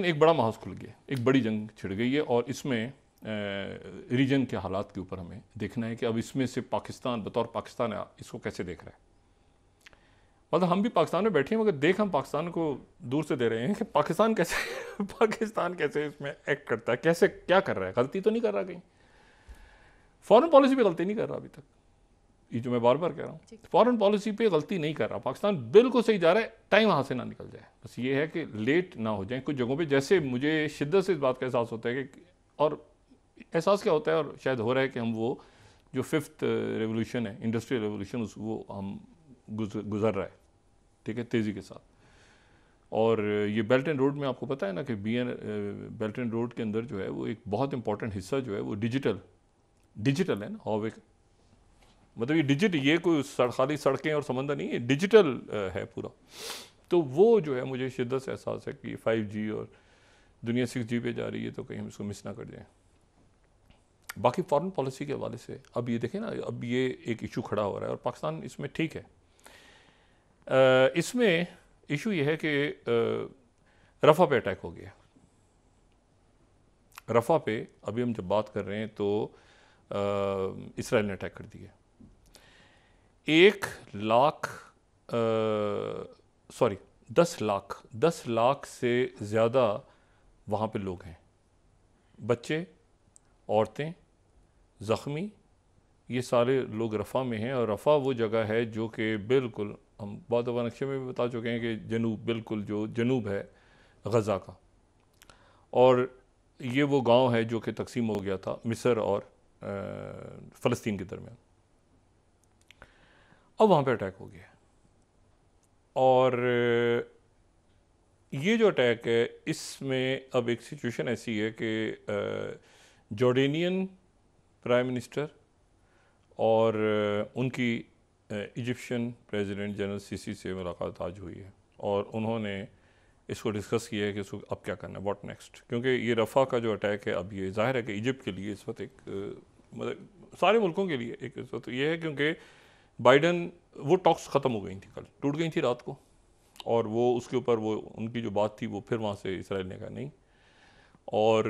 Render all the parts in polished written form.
एक बड़ा महाज खुल गया, एक बड़ी जंग छिड़ गई है और इसमें रीजन के हालात के ऊपर हमें देखना है कि अब इसमें से पाकिस्तान बतौर पाकिस्तान इसको कैसे देख रहा है। मतलब हम भी पाकिस्तान में बैठे हैं मगर देख हम पाकिस्तान को दूर से दे रहे हैं कि पाकिस्तान कैसे पाकिस्तान कैसे इसमें एक्ट करता है, कैसे क्या कर रहा है, गलती तो नहीं कर रहा कहीं, फॉरेन पॉलिसी पे गलती नहीं कर रहा अभी तक। ये जो मैं बार बार कह रहा हूँ, फॉरेन पॉलिसी पे गलती नहीं कर रहा पाकिस्तान, बिल्कुल सही जा रहा है। टाइम वहाँ से ना निकल जाए, बस ये है कि लेट ना हो जाए कुछ जगहों पे। जैसे मुझे शिद्दत से इस बात का एहसास होता है कि, और एहसास क्या होता है और शायद हो रहा है कि हम वो जो 5th रेवोल्यूशन है, इंडस्ट्रियल रेवोल्यूशन, वो हम गुजर रहा है, ठीक है, तेज़ी के साथ। और ये बेल्ट एंड रोड में आपको पता है ना कि बेल्ट एंड रोड के अंदर जो है वो एक बहुत इंपॉर्टेंट हिस्सा जो है वो डिजिटल है ना। हाउ मतलब ये कोई खाली सड़कें और समंदर नहीं है, डिजिटल है पूरा। तो वो जो है मुझे शिद्दत से एहसास है कि 5G और दुनिया 6G पे जा रही है, तो कहीं हम इसको मिस ना कर जाएं। बाकी फॉरेन पॉलिसी के हवाले से अब ये देखें ना, अब ये एक इशू खड़ा हो रहा है और पाकिस्तान इसमें ठीक है। इसमें इशू ये है कि रफ़ा पे अटैक हो गया। रफ़ा पे अभी हम जब बात कर रहे हैं तो इसराइल ने अटैक कर दिया। 10 लाख से ज़्यादा वहाँ पे लोग हैं, बच्चे, औरतें, ज़ख्मी, ये सारे लोग रफ़ा में हैं। और रफ़ा वो जगह है जो कि बिल्कुल, हम बहुत दफ़ा नक्शे में भी बता चुके हैं कि बिल्कुल जो जनूब है गज़ा का, और ये वो गांव है जो कि तकसीम हो गया था मिस्र और फ़लस्तीन के दरमियान। अब वहाँ पे अटैक हो गया और ये जो अटैक है इसमें अब एक सिचुएशन ऐसी है कि जॉर्डेनियन प्राइम मिनिस्टर और उनकी इजिप्शियन प्रेसिडेंट जनरल सीसी से मुलाकात आज हुई है और उन्होंने इसको डिस्कस किया है कि इसको अब क्या करना है, व्हाट नेक्स्ट। क्योंकि ये रफ़ा का जो अटैक है, अब ये जाहिर है कि इजिप्ट के लिए इस वक्त एक मतलब सारे मुल्कों के लिए एक इस वक्त ये है, क्योंकि बाइडन वो टॉक्स ख़त्म हो गई थी, कल टूट गई थी रात को, और वो उसके ऊपर वो उनकी जो बात थी वो फिर वहाँ से इसराइल ने कहा नहीं, और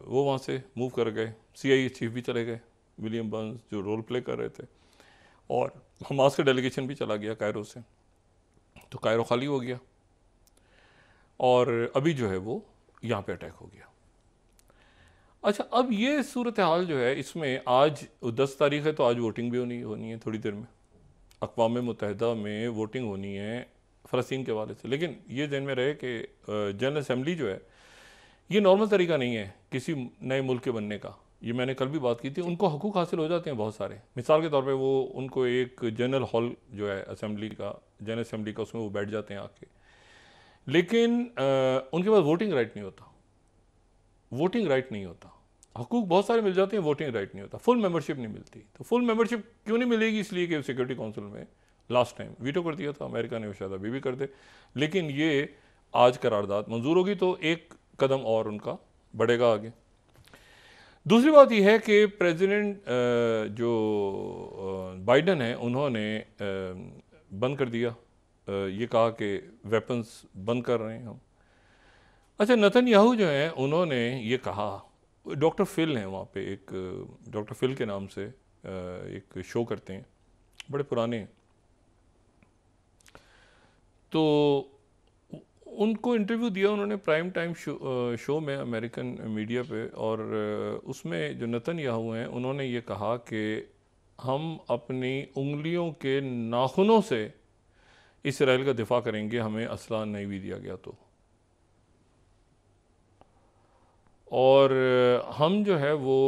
वो वहाँ से मूव कर गए। CIA चीफ भी चले गए, विलियम बर्न्स जो रोल प्ले कर रहे थे, और हमास का डेलीगेशन भी चला गया कायरो से, तो कायरो खाली हो गया। और अभी जो है वो यहाँ पे अटैक हो गया। अच्छा, अब ये सूरत हाल जो है इसमें आज 10 तारीख है, तो आज वोटिंग भी होनी है थोड़ी देर में। अक़वाम मुत्तहिदा में वोटिंग होनी है फ़लस्तीन के हवाले से। लेकिन ये ध्यान में रहे कि जनरल असम्बली जो है ये नॉर्मल तरीका नहीं है किसी नए मुल्क के बनने का। ये मैंने कल भी बात की थी, उनको हकूक़ हासिल हो जाते हैं बहुत सारे। मिसाल के तौर पे वो उनको एक जनरल हॉल जो है असम्बली का, जनरल असम्बली का, उसमें वो बैठ जाते हैं आके, लेकिन उनके पास वोटिंग राइट नहीं होता। वोटिंग राइट नहीं होता, हकूक़ बहुत सारे मिल जाते हैं, वोटिंग राइट नहीं होता, फुल मेंबरशिप नहीं मिलती। तो फुल मेंबरशिप क्यों नहीं मिलेगी? इसलिए कि सिक्योरिटी काउंसिल में लास्ट टाइम वीटो कर दिया था अमेरिका ने, शायद अभी भी कर दे। लेकिन ये आज करारदाद मंजूर होगी तो एक कदम और उनका बढ़ेगा आगे। दूसरी बात यह है कि प्रेसिडेंट जो बाइडन है उन्होंने बंद कर दिया, ये कहा कि वेपन्स बंद कर रहे हैं हम। अच्छा, नेतन्याहू जो हैं उन्होंने ये कहा, डॉक्टर फिल हैं वहाँ पे, एक डॉक्टर फिल के नाम से एक शो करते हैं, बड़े पुराने हैं, तो उनको इंटरव्यू दिया उन्होंने प्राइम टाइम शो में अमेरिकन मीडिया पे, और उसमें जो नेतन्याहू हैं उन्होंने ये कहा कि हम अपनी उंगलियों के नाखूनों से इसराइल का दिफा करेंगे, हमें असला नहीं भी दिया गया तो। और हम जो है वो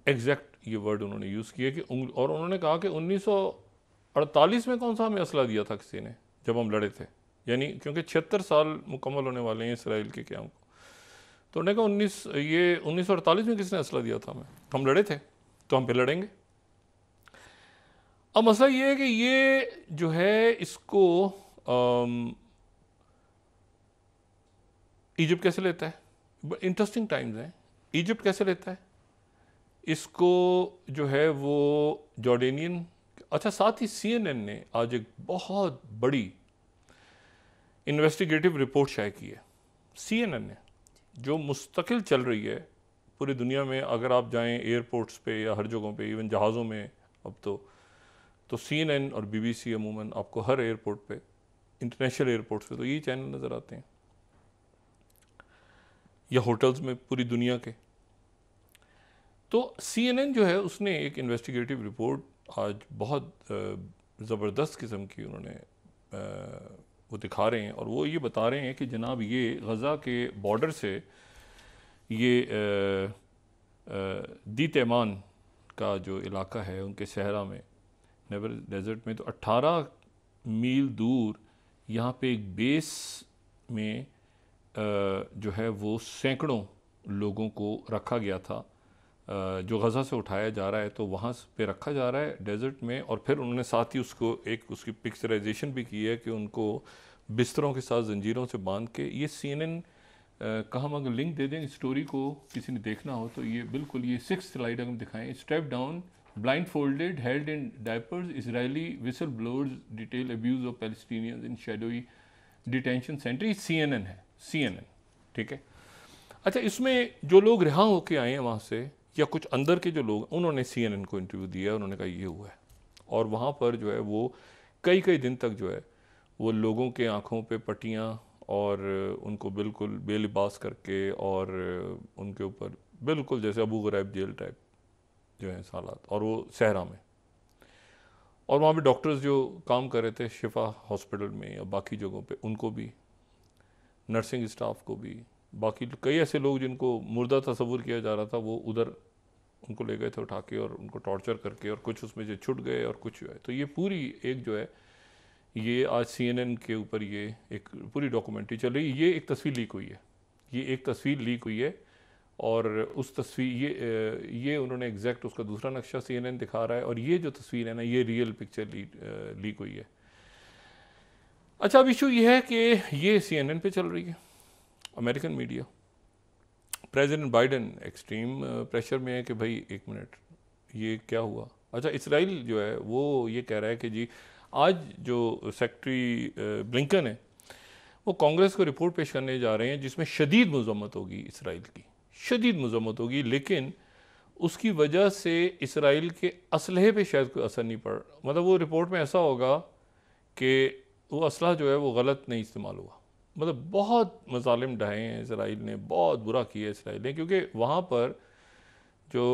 एग्जैक्ट ये वर्ड उन्होंने यूज़ किया कि और उन्होंने कहा कि 1948 में कौन सा हमें असला दिया था किसी ने जब हम लड़े थे, यानी क्योंकि 76 साल मुकम्मल होने वाले हैं इसराइल के क़याम को। तो उन्होंने कहा 1948 में किसने असला दिया था हमें, हम लड़े थे तो हम फिर लड़ेंगे। अब मसला ये है कि ये जो है इसको इजिप्ट कैसे लेता है, इंटरेस्टिंग टाइम्स हैं। इजिप्ट कैसे लेता है इसको जो है वो जॉर्डेनियन। अच्छा, साथ ही CNN ने आज एक बहुत बड़ी इन्वेस्टिगेटिव रिपोर्ट शाये की है CNN है जो मुस्तकिल चल रही है पूरी दुनिया में। अगर आप जाएं एयरपोर्ट्स पे या हर जगहों पे, इवन जहाज़ों में अब तो CNN और BBC अमूमन आपको हर एयरपोर्ट पे, इंटरनेशनल एयरपोर्ट्स पे तो यही चैनल नज़र आते हैं, या होटल्स में पूरी दुनिया के। तो CNN जो है उसने एक इन्वेस्टिगेटिव रिपोर्ट आज बहुत ज़बरदस्त किस्म की उन्होंने वो दिखा रहे हैं, और वो ये बता रहे हैं कि जनाब ये गज़ा के बॉर्डर से ये दी तैमान का जो इलाका है उनके सहरा में, नेवर डेजर्ट में, तो 18 मील दूर यहाँ पे एक बेस में जो है वो सैकड़ों लोगों को रखा गया था, जो गज़ा से उठाया जा रहा है, तो वहाँ पे रखा जा रहा है डेजर्ट में। और फिर उन्होंने साथ ही उसको एक उसकी पिक्चराइजेशन भी की है कि उनको बिस्तरों के साथ जंजीरों से बांध के, ये CNN का हम अगर लिंक दे दें स्टोरी को, किसी ने देखना हो तो ये बिल्कुल, ये 6th स्लाइड अगर हम दिखाएं, step down blind folded held in diapers Israeli whistle blowers detail abuse of Palestinians in shadowy detention centre. ये CNN है, CNN, ठीक है। अच्छा, इसमें जो लोग रिहा होके आए हैं वहाँ से, या कुछ अंदर के जो लोग, उन्होंने CNN को इंटरव्यू दिया, उन्होंने कहा ये हुआ है। और वहाँ पर जो है वो कई कई दिन तक जो है वो लोगों के आँखों पे पट्टियाँ और उनको बिल्कुल बेलिबास करके और उनके ऊपर बिल्कुल जैसे अबू ग़ुरैब जेल टाइप जो है हालात, और वो सहरा में। और वहाँ पे डॉक्टर्स जो काम कर रहे थे शिफा हॉस्पिटल में या बाकी जगहों पे, उनको भी, नर्सिंग स्टाफ को भी, बाकी कई ऐसे लोग जिनको मुर्दा तस्वुर किया जा रहा था, वो उधर उनको ले गए थे उठा के और उनको टॉर्चर करके, और कुछ उसमें जो छूट गए और कुछ जो है। तो ये पूरी एक जो है ये आज CNN के ऊपर ये एक पूरी डॉक्यूमेंट्री चल रही है। ये एक तस्वीर लीक हुई है, ये एक तस्वीर लीक हुई है, और उस तस्वीर ये उन्होंने एग्जैक्ट उसका दूसरा नक्शा CNN दिखा रहा है, और ये जो तस्वीर है ना, ये रियल पिक्चर लीक हुई है। अच्छा, अब इशू ये है कि ये CNN पे चल रही है, American media. President Biden extreme pressure में है कि भाई एक मिनट ये क्या हुआ। अच्छा, इसराइल जो है वो ये कह रहा है कि जी आज जो सेक्रेटरी ब्लिंकन है वो कांग्रेस को रिपोर्ट पेश करने जा रहे हैं जिसमें शदीद मजम्मत होगी इसराइल की, शदीद मजम्मत होगी, लेकिन उसकी वजह से इसराइल के असलहे पे शायद कोई असर नहीं पड़, मतलब वो रिपोर्ट में ऐसा होगा कि वो असलहा जो है वो गलत नहीं इस्तेमाल हुआ। मतलब बहुत मजालिम ढाए हैं इसराइल ने, बहुत बुरा किया इसराइल ने, क्योंकि वहाँ पर जो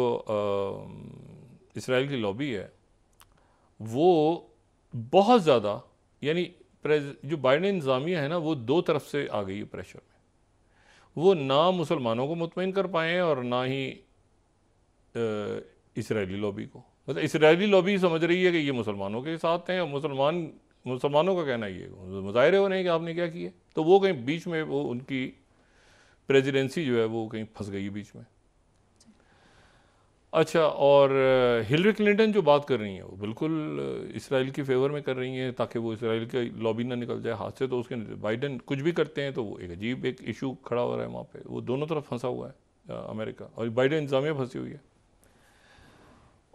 इसराइल की लॉबी है वो बहुत ज़्यादा, यानी जो बाइडेन इंतज़ामिया है ना, वो दो तरफ से आ गई है प्रेशर में। वो ना मुसलमानों को मुतमईन कर पाए हैं और ना ही इसराइली लॉबी को। मतलब इसराइली लॉबी समझ रही है कि ये मुसलमानों के साथ हैं, और मुसलमानों का कहना ये मुजाहिरे हो नहीं कि आपने क्या किया। तो वो कहीं बीच में, वो उनकी प्रेसिडेंसी जो है वो कहीं फंस गई बीच में। अच्छा, और हिलरी क्लिंटन जो बात कर रही हैं वो बिल्कुल इसराइल की फेवर में कर रही हैं ताकि वो इसराइल की लॉबी ना निकल जाए हाथ से। तो उसके बाइडेन कुछ भी करते हैं तो वो एक अजीब एक इशू खड़ा हो रहा है वहाँ पे, वो दोनों तरफ फंसा हुआ है अमेरिका, और बाइडेन इंतजामिया फंसी हुई है।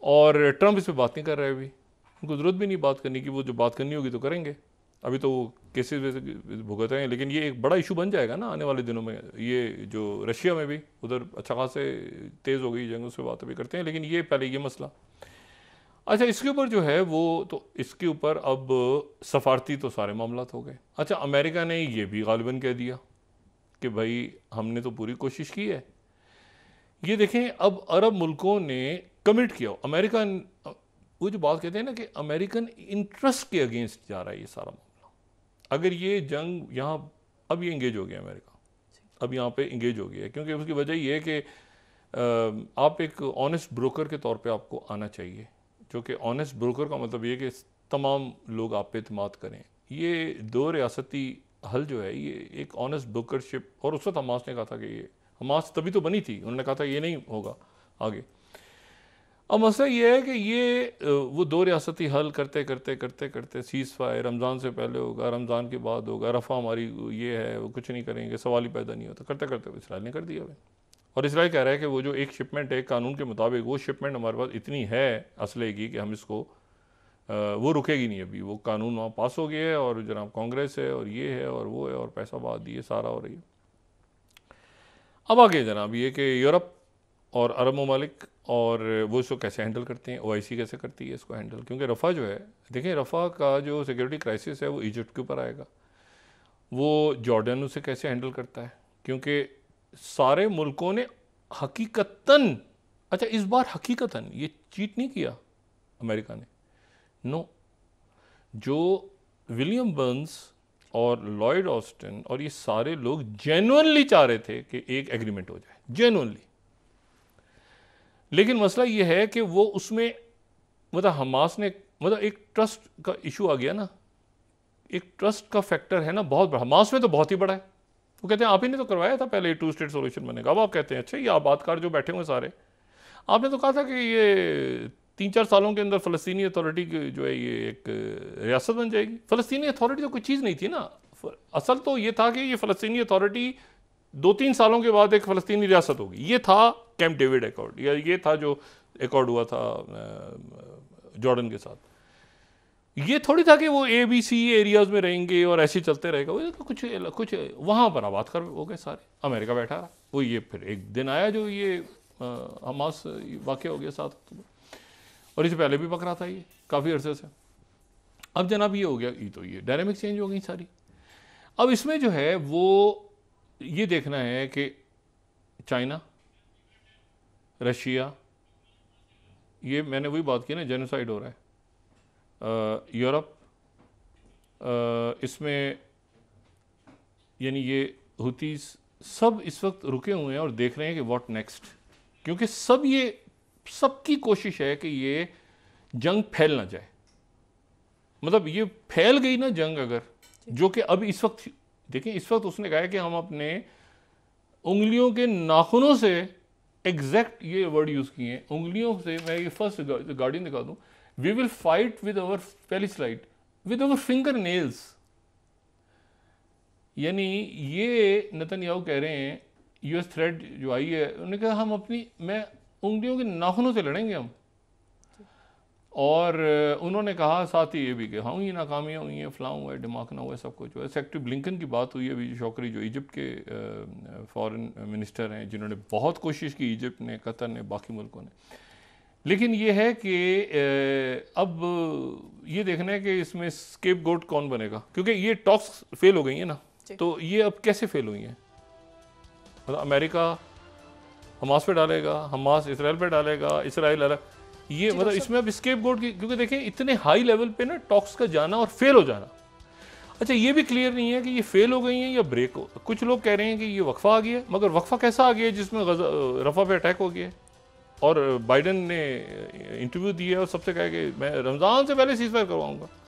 और ट्रंप इस पर बात नहीं कर रहा है अभी, उनको ज़रूरत भी नहीं बात करने की, वो जो बात करनी होगी तो करेंगे। अभी तो वो केसेस वैसे भुगत रहे हैं, लेकिन ये एक बड़ा इशू बन जाएगा ना आने वाले दिनों में। ये जो रशिया में भी उधर अच्छा खासे तेज़ हो गई जंग, उस पर बात भी करते हैं, लेकिन ये पहले ये मसला। अच्छा, इसके ऊपर जो है वो, तो इसके ऊपर अब सफारती तो सारे मामलात हो गए। अच्छा, अमेरिका ने ये भी गालिबन कह दिया कि भाई हमने तो पूरी कोशिश की है। ये देखें, अब अरब मुल्कों ने कमिट किया, अमेरिका, वो जो बात कहते हैं ना कि अमेरिकन इंटरेस्ट के अगेंस्ट जा रहा है ये सारा मामला। अगर ये जंग यहाँ, अब ये इंगेज हो गया अमेरिका, अब यहाँ पे इंगेज हो गया है, क्योंकि उसकी वजह ये है कि आप एक ऑनेस्ट ब्रोकर के तौर पे आपको आना चाहिए, जो कि ऑनेस्ट ब्रोकर का मतलब ये है कि तमाम लोग आप पे एतमाद करें। ये दो रियासती हल जो है ये एक ऑनेस्ट ब्रोकरशिप, और उस वक्त हमास ने कहा था कि ये, हमास तभी तो बनी थी, उन्होंने कहा था ये नहीं होगा आगे। अब मसला ये है कि ये वो दो रियासती हल करते करते करते करते सीज़ फायर रमज़ान से पहले होगा, रमज़ान के बाद होगा, रफ़ा हमारी ये है, वो कुछ नहीं करेंगे, सवाल ही पैदा नहीं होता, करते करते इसराइल ने कर दिया भाई। और इसराइल कह रहा है कि वो जो एक शिपमेंट है कानून के मुताबिक, वो शिपमेंट हमारे पास इतनी है असले की कि हम इसको वो रुकेगी नहीं। अभी वो कानून वहाँ पास हो गया है, और जनाब कांग्रेस है और ये है और वो है और पैसा बात दिए सारा हो रही है। अब आगे जनाब ये कि यूरोप और अरब ममालिक और वो इसको कैसे हैंडल करते हैं, ओआईसी कैसे करती है इसको हैंडल, क्योंकि रफ़ा जो है, देखिए रफ़ा का जो सिक्योरिटी क्राइसिस है वो इजिप्ट के ऊपर आएगा, वो जॉर्डन उसे कैसे हैंडल करता है, क्योंकि सारे मुल्कों ने हकीकतन, अच्छा इस बार हकीकतन ये चीट नहीं किया अमेरिका ने, नो, जो विलियम बर्न्स और लॉयड ऑस्टिन और ये सारे लोग जेन्युइनली चाह रहे थे कि एक एग्रीमेंट हो जाए, जेन्युइनली। लेकिन मसला ये है कि वो उसमें मतलब हमास ने, मतलब एक ट्रस्ट का इशू आ गया ना, एक ट्रस्ट का फैक्टर है ना बहुत बड़ा, हमास में तो बहुत ही बड़ा है। वो कहते हैं आप ही ने तो करवाया था पहले 2 स्टेट सोल्यूशन बनेगा, अब आप कहते हैं अच्छा ये आबादकार जो बैठे हुए सारे, आपने तो कहा था कि ये 3-4 सालों के अंदर फ़लस्तीनी अथॉरिटी जो है ये एक रियासत बन जाएगी। फ़लस्तीनी अथॉरिटी तो कोई चीज़ नहीं थी ना, असल तो ये था कि ये फ़लस्तीनी अथॉरिटी 2-3 सालों के बाद एक फ़लस्तीनी रियासत होगी, ये था कैंप डेविड एकॉर्ड, या ये था जो एकॉर्ड हुआ था जॉर्डन के साथ। ये थोड़ी था कि वो ABC एरियाज़ में रहेंगे और ऐसे चलते रहेगा, वो तो कुछ वहाँ पर आबाद कर हो गए सारे, अमेरिका बैठा रहा। वो ये फिर एक दिन आया जो ये हमास वाक़या हो गया 7 अक्टूबर, और इससे पहले भी पक रहा था ये काफ़ी अरसे से। अब जनाब ये हो गया, ये तो ये डायनामिक चेंज हो गई सारी। अब इसमें जो है वो ये देखना है कि चाइना, रशिया, ये मैंने वही बात की ना, जेनोसाइड हो रहा है, यूरोप, इसमें यानी ये हुतीस सब इस वक्त रुके हुए हैं और देख रहे हैं कि व्हाट नेक्स्ट, क्योंकि सबकी कोशिश है कि ये जंग फैल ना जाए। मतलब ये फैल गई ना जंग अगर, जो कि अब इस वक्त देखें, इस वक्त उसने कहा है कि हम अपने उंगलियों के नाखूनों से, एग्जैक्ट ये वर्ड यूज़ किए हैं, उंगलियों से, मैं ये फर्स्ट गार्डियन दिखा दूँ, we will fight with our, पहली slide, with our fingernails. यानी ये नेतन्याहू कह रहे हैं, यूएस थ्रेड जो आई है, उन्होंने कहा हम अपनी, मैं उंगलियों के नाखूनों से लड़ेंगे हम। और उन्होंने कहा साथ ही ये भी कि हाँ ये नाकामियाँ हुई हैं, फलां हुआ है, धमाका हुआ है, सब कुछ हुआ है। सेक्रेटरी ब्लिंकन की बात हुई है अभी, शौकरी जो इजिप्ट के फॉरेन मिनिस्टर हैं, जिन्होंने बहुत कोशिश की, इजिप्ट ने, कतर ने, बाकी मुल्कों ने। लेकिन ये है कि अब ये देखना है कि इसमें स्केप गोट कौन बनेगा, क्योंकि ये टॉक्स फेल हो गई हैं ना, तो ये अब कैसे फेल हुई हैं, मतलब अमेरिका हमास पे डालेगा, हमास इसराइल पे डालेगा, इसराइल अलग, ये मतलब इसमें अब स्केप गोट की, क्योंकि देखें इतने हाई लेवल पे ना टॉक्स का जाना और फेल हो जाना। अच्छा ये भी क्लियर नहीं है कि ये फेल हो गई हैं या ब्रेक हो, कुछ लोग कह रहे हैं कि ये वक्फा आ गया, मगर वक्फा कैसा आ गया जिसमें रफा पे अटैक हो गया, और बाइडन ने इंटरव्यू दिया और सबसे कहा कि मैं रमज़ान से पहले सीज़फायर करवाऊंगा।